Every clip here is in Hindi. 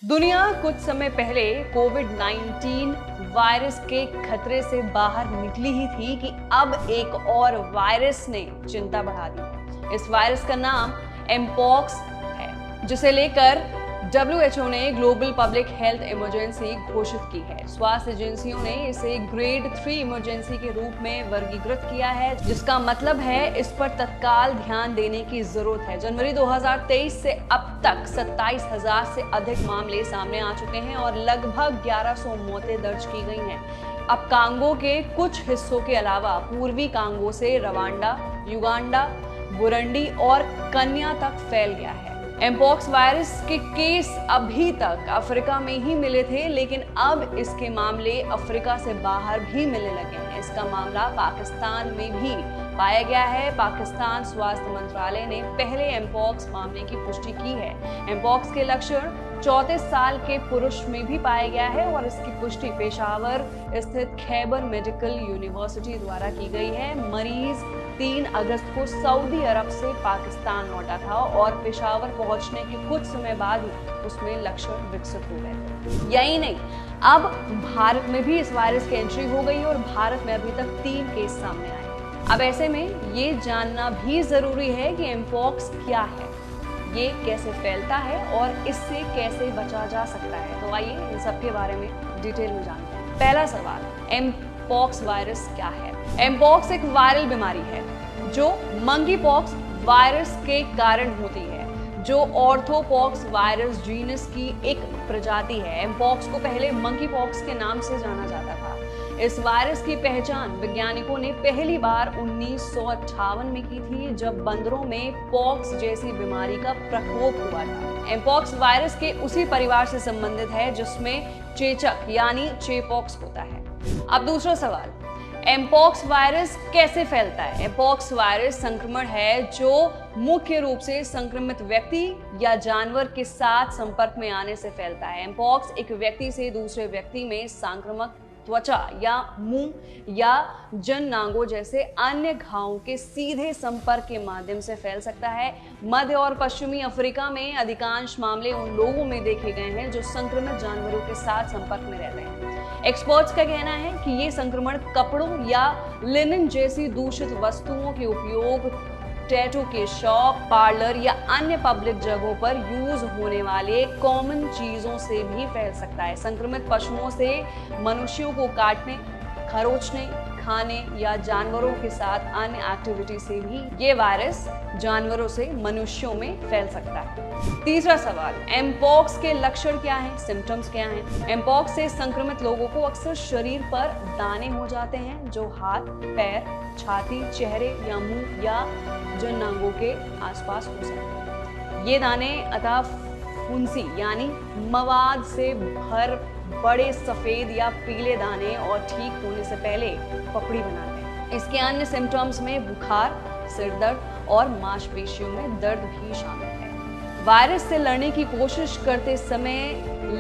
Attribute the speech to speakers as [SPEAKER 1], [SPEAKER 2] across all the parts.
[SPEAKER 1] दुनिया कुछ समय पहले कोविड-19 वायरस के खतरे से बाहर निकली ही थी कि अब एक और वायरस ने चिंता बढ़ा दी। इस वायरस का नाम एमपॉक्स है, जिसे लेकर WHO ने ग्लोबल पब्लिक हेल्थ इमरजेंसी घोषित की है। स्वास्थ्य एजेंसियों ने इसे ग्रेड 3 इमरजेंसी के रूप में वर्गीकृत किया है, जिसका मतलब है इस पर तत्काल ध्यान देने की जरूरत है। जनवरी 2023 से अब तक 27,000 से अधिक मामले सामने आ चुके हैं और लगभग 1100 मौतें दर्ज की गई हैं। अब कांगो के कुछ हिस्सों के अलावा पूर्वी कांगो से रवांडा, युगांडा, बुरुंडी और कन्या तक फैल गया है। एमपॉक्स वायरस के केस अभी तक अफ्रीका में ही मिले थे, लेकिन अब इसके मामले अफ्रीका से बाहर भी मिलने लगे हैं। इसका मामला पाकिस्तान में भी पाया गया है। पाकिस्तान स्वास्थ्य मंत्रालय ने पहले एमपॉक्स मामले की पुष्टि की है। एमपॉक्स के लक्षण 34 साल के पुरुष में भी पाया गया है और इसकी पुष्टि पेशावर स्थित खैबर मेडिकल यूनिवर्सिटी द्वारा की गई है। मरीज 3 अगस्त को सऊदी अरब से पाकिस्तान लौटा था और पेशावर पहुंचने के कुछ समय बाद ही उसमें लक्षण विकसित हो गए थे। यही नहीं, अब भारत में भी इस वायरस की एंट्री हो गई और भारत में अभी तक 3 केस सामने आए। अब ऐसे में ये जानना भी जरूरी है कि एमपॉक्स क्या है, ये कैसे फैलता है और इससे कैसे बचा जा सकता है। तो आइए इन सब के बारे में डिटेल में जानते हैं। पहला सवाल, एमपॉक्स वायरस क्या है? एमपॉक्स एक वायरल बीमारी है जो मंकी पॉक्स वायरस के कारण होती है, जो ऑर्थोपॉक्स वायरस जीनस की एक प्रजाति है। एमपॉक्स को पहले मंकी पॉक्स के नाम से जाना जाता था। इस वायरस की पहचान वैज्ञानिकों ने पहली बार 1958 में की थी, जब बंदरों में पॉक्स जैसी बीमारी का प्रकोप हुआ था। एमपॉक्स वायरस के उसी परिवार से संबंधित है जिसमें चेचक यानी चेपॉक्स होता है। अब दूसरा सवाल, एमपॉक्स वायरस कैसे फैलता है? एमपॉक्स वायरस संक्रमण है जो मुख्य रूप से संक्रमित व्यक्ति या जानवर के साथ संपर्क में आने से फैलता है। एमपॉक्स एक व्यक्ति से दूसरे व्यक्ति में संक्रामक त्वचा या मुंह या जननांगों जैसे अन्य घावों के सीधे संपर्क के माध्यम से फैल सकता है। मध्य और पश्चिमी अफ्रीका में अधिकांश मामले उन लोगों में देखे गए हैं जो संक्रमित जानवरों के साथ संपर्क में रहते हैं। एक्सपर्ट्स का कहना है कि ये संक्रमण कपड़ों या लिनन जैसी दूषित वस्तुओं के उपयोग, टैटू के शॉप, पार्लर या अन्य पब्लिक जगहों पर यूज होने वाले कॉमन चीजों से भी फैल सकता है। संक्रमित पशुओं से मनुष्यों को काटने, खरोचने, खाने या जानवरों के साथ अन्य एक्टिविटी से भी ये वायरस जानवरों से मनुष्यों में फैल सकता है। तीसरा सवाल, एमपॉक्स के लक्षण क्या हैं, सिम्टम्स क्या हैं? एमपॉक्स से संक्रमित लोगों को अक्सर शरीर पर दाने हो जाते हैं जो हाथ, पैर, छाती, चेहरे या मुंह या जननांगों के आसपास हो सकते हैं। ये दाने अतः फुंसी यानी मवाद से भर बड़े सफेद या पीले दाने और ठीक होने से पहले पपड़ी बनाते हैं। इसके अन्य सिम्टम्स में बुखार, सिर दर्द और मांसपेशियों में दर्द भी शामिल है। वायरस से लड़ने की कोशिश करते समय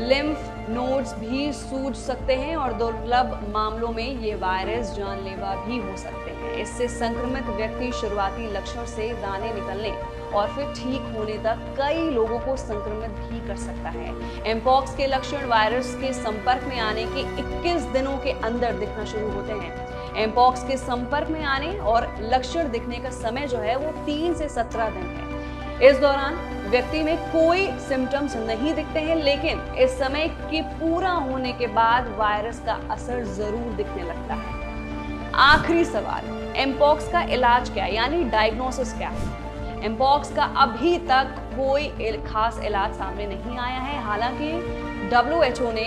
[SPEAKER 1] लिम्फ नोड्स भी सूज सकते हैं और दुर्लभ मामलों में ये वायरस जानलेवा भी हो सकते हैं। इससे संक्रमित व्यक्ति शुरुआती लक्षण से दाने निकलने और फिर ठीक होने तक कई लोगों को संक्रमित भी कर सकता है। एमपॉक्स के लक्षण वायरस के संपर्क में आने के 21 दिनों के अंदर दिखना शुरू होते हैं। एमपॉक्स के संपर्क में आने और लक्षण दिखने का समय जो है वो 3 से 17 दिन है। इस दौरान व्यक्ति में कोई सिम्टम्स नहीं दिखते हैं, लेकिन इस समय के पूरा होने के बाद वायरस का असर जरूर दिखने लगता है। आखिरी सवाल, एमपॉक्स का इलाज क्या है, यानी डायग्नोसिस क्या है? एमपॉक्स का अभी तक कोई खास इलाज सामने नहीं आया है। हालांकि WHO ने